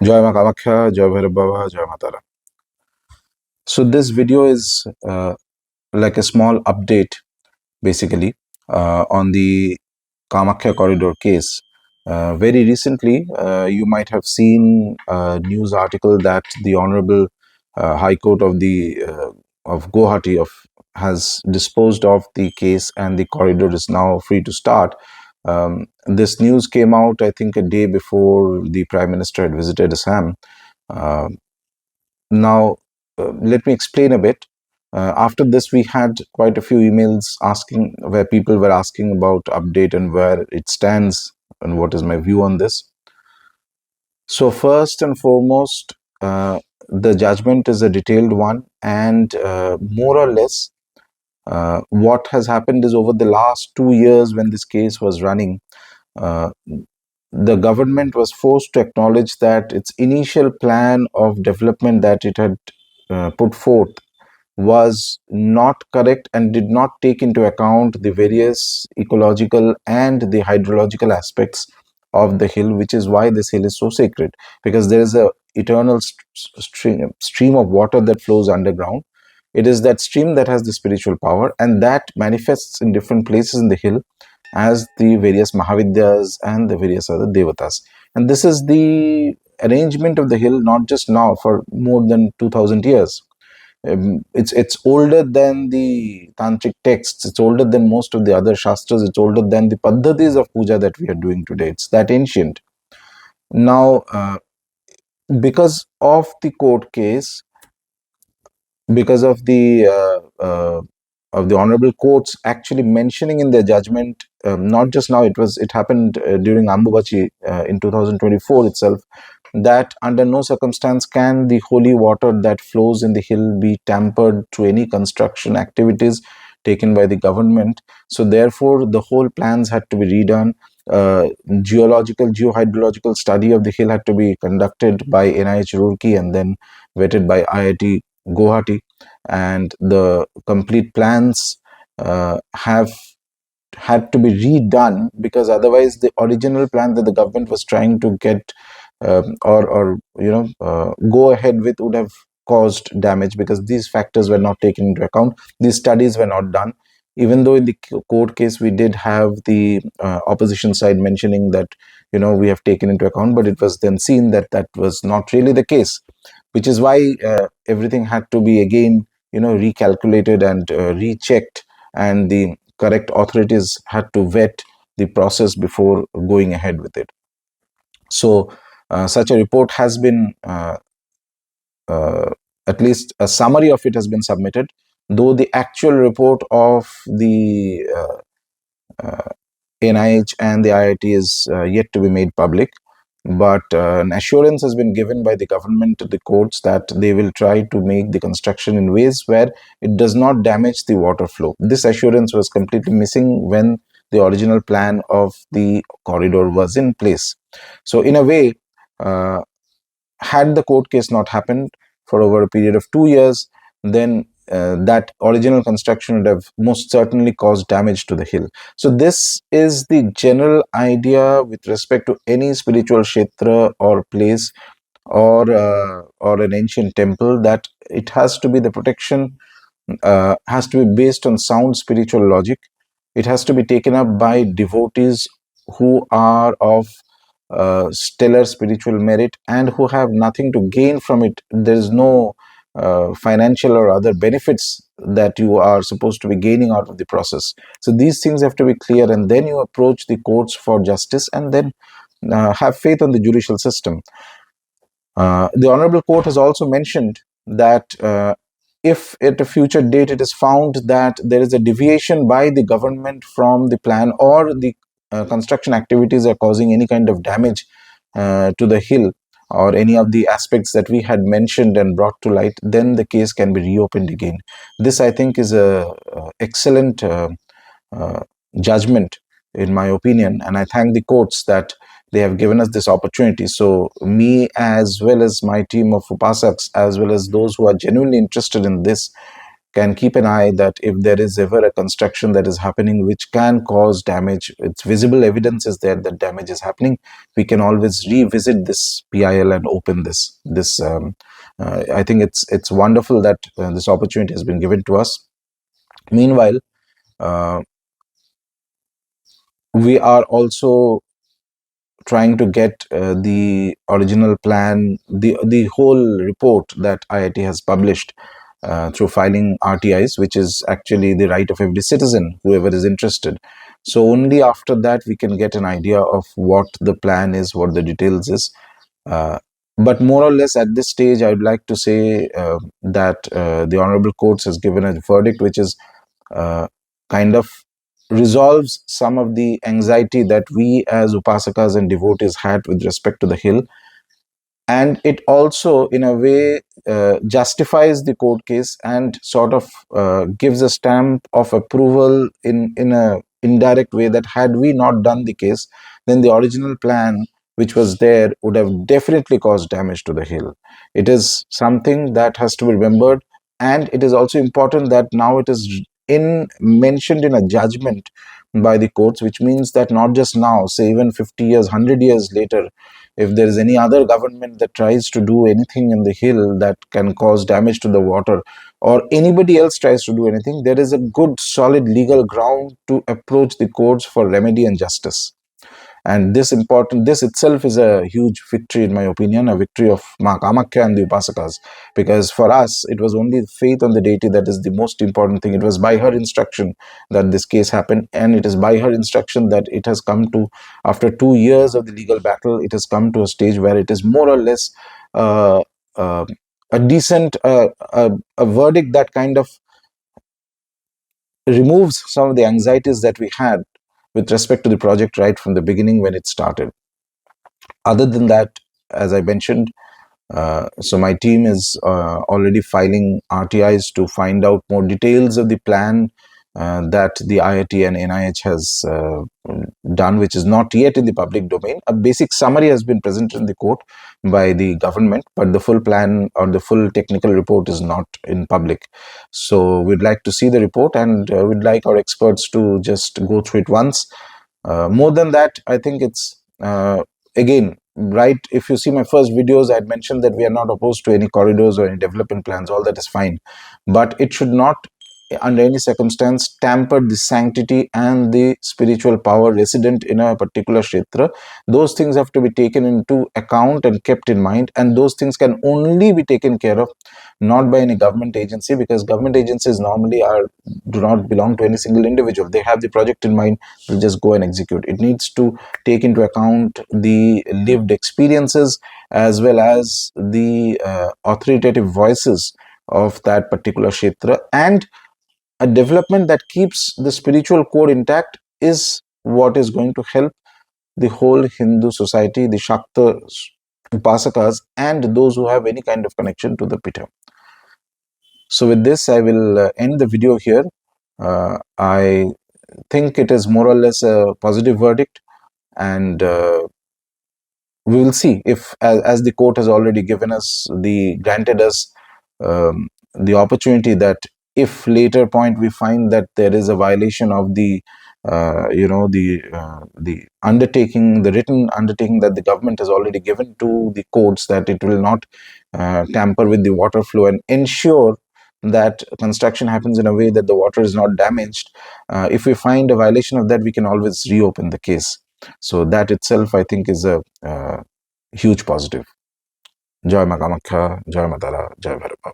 Jai Ma Kamakhya, Jai Bhairava, Jai Matara. So this video is like a small update, basically, on the Kamakhya corridor case. Very recently, you might have seen a news article that the Honorable High Court of Guwahati has disposed of the case, and the corridor is now free to start. This news came out, I think, a day before the Prime Minister had visited Assam. Uh, Now, let me explain a bit. After this, we had quite a few emails asking where people were asking about update and where it stands and what is my view on this. So, first and foremost, the judgment is a detailed one, and more or less, what has happened is over the last 2 years when this case was running, uh, the government was forced to acknowledge that its initial plan of development that it had put forth was not correct and did not take into account the various ecological and the hydrological aspects of the hill, which is why this hill is so sacred, because there is a eternal stream of water that flows underground. It is that stream that has the spiritual power, and that manifests in different places in the hill as the various Mahavidyas and the various other devatas. And this is the arrangement of the hill, not just now, for more than 2000 years. It's older than the tantric texts. It's older than most of the other shastras. It's older than the paddhatis of puja that we are doing today. It's that ancient. Now, because of the court case, because of the honorable courts actually mentioning in their judgment, not just now, it happened during Ambubachi in 2024 itself, that under no circumstance can the holy water that flows in the hill be tampered through any construction activities taken by the government. So therefore the whole plans had to be redone. Geohydrological study of the hill had to be conducted by NIH Roorkee and then vetted by IIT Guwahati, and the complete plans have had to be redone, because otherwise the original plan that the government was trying to get or go ahead with would have caused damage, because these factors were not taken into account. These studies were not done, even though in the court case we did have the opposition side mentioning that we have taken into account, but it was then seen that that was not really the case, which is why everything had to be again recalculated and rechecked, and the correct authorities had to vet the process before going ahead with it. So such a report has been at least a summary of it has been submitted, though the actual report of the NIH and the IIT is yet to be made public. But an assurance has been given by the government to the courts that they will try to make the construction in ways where it does not damage the water flow. This assurance was completely missing when the original plan of the corridor was in place. So in a way, had the court case not happened for over a period of 2 years, then that original construction would have most certainly caused damage to the hill. So this is the general idea with respect to any spiritual kshetra or place or an ancient temple, that it has to be the protection has to be based on sound spiritual logic. It has to be taken up by devotees who are of stellar spiritual merit and who have nothing to gain from it. There is no financial or other benefits that you are supposed to be gaining out of the process. So these things have to be clear, and then you approach the courts for justice, and then have faith on the judicial system. The Honorable Court has also mentioned that if at a future date it is found that there is a deviation by the government from the plan, or the construction activities are causing any kind of damage to the hill or any of the aspects that we had mentioned and brought to light, then the case can be reopened again. This, I think, is a excellent uh, judgment, in my opinion, and I thank the courts that they have given us this opportunity. So me, as well as my team of upasaks, as well as those who are genuinely interested in this, can keep an eye that if there is ever a construction that is happening which can cause damage, its visible evidence is there that damage is happening, we can always revisit this PIL and open this. I think it's wonderful that this opportunity has been given to us. Meanwhile, we are also trying to get the original plan, the whole report that IIT has published through filing RTIs, which is actually the right of every citizen, whoever is interested. So only after that we can get an idea of what the plan is, what the details is. But more or less at this stage, I would like to say that the Honorable Courts has given a verdict which is kind of resolves some of the anxiety that we as upasakas and devotees had with respect to the hill, and it also in a way justifies the court case and sort of gives a stamp of approval in a indirect way that had we not done the case, then the original plan which was there would have definitely caused damage to the hill. It is something that has to be remembered, and it is also important that now it is mentioned in a judgment by the courts, which means that not just now, say even 50 years, 100 years later, if there is any other government that tries to do anything in the hill that can cause damage to the water, or anybody else tries to do anything, there is a good solid legal ground to approach the courts for remedy and justice. And this itself is a huge victory, in my opinion, a victory of Ma Kamakhya and the Upasakas. Because for us, it was only faith on the deity that is the most important thing. It was by her instruction that this case happened, and it is by her instruction that it has come to, after 2 years of the legal battle, it has come to a stage where it is more or less uh, uh, a decent, a verdict that kind of removes some of the anxieties that we had with respect to the project right from the beginning when it started. Other than that, as I mentioned, so my team is already filing RTIs to find out more details of the plan that the IIT and NIH has done, which is not yet in the public domain. A basic summary has been presented in the court by the government, but the full plan or the full technical report is not in public. So we'd like to see the report, and we'd like our experts to just go through it once. More than that, I think it's again, right, if you see my first videos, I had mentioned that we are not opposed to any corridors or any development plans. All that is fine, but it should not under any circumstance tamper the sanctity and the spiritual power resident in a particular kshetra. Those things have to be taken into account and kept in mind, and those things can only be taken care of not by any government agency, because government agencies normally do not belong to any single individual. They have the project in mind, they'll just go and execute. It needs to take into account the lived experiences as well as the authoritative voices of that particular kshetra, and a development that keeps the spiritual core intact is what is going to help the whole Hindu society, the Shakta Upasakas, and those who have any kind of connection to the Pitha. So with this, I will end the video here. I think it is more or less a positive verdict, and we will see if, as the court has already given us granted us the opportunity, that if later point we find that there is a violation of the undertaking, the written undertaking that the government has already given to the courts, that it will not tamper with the water flow and ensure that construction happens in a way that the water is not damaged. If we find a violation of that, we can always reopen the case. So that itself, I think, is a huge positive. Jai Ma Kamakhya, Jai Matara, Jai Bhairava.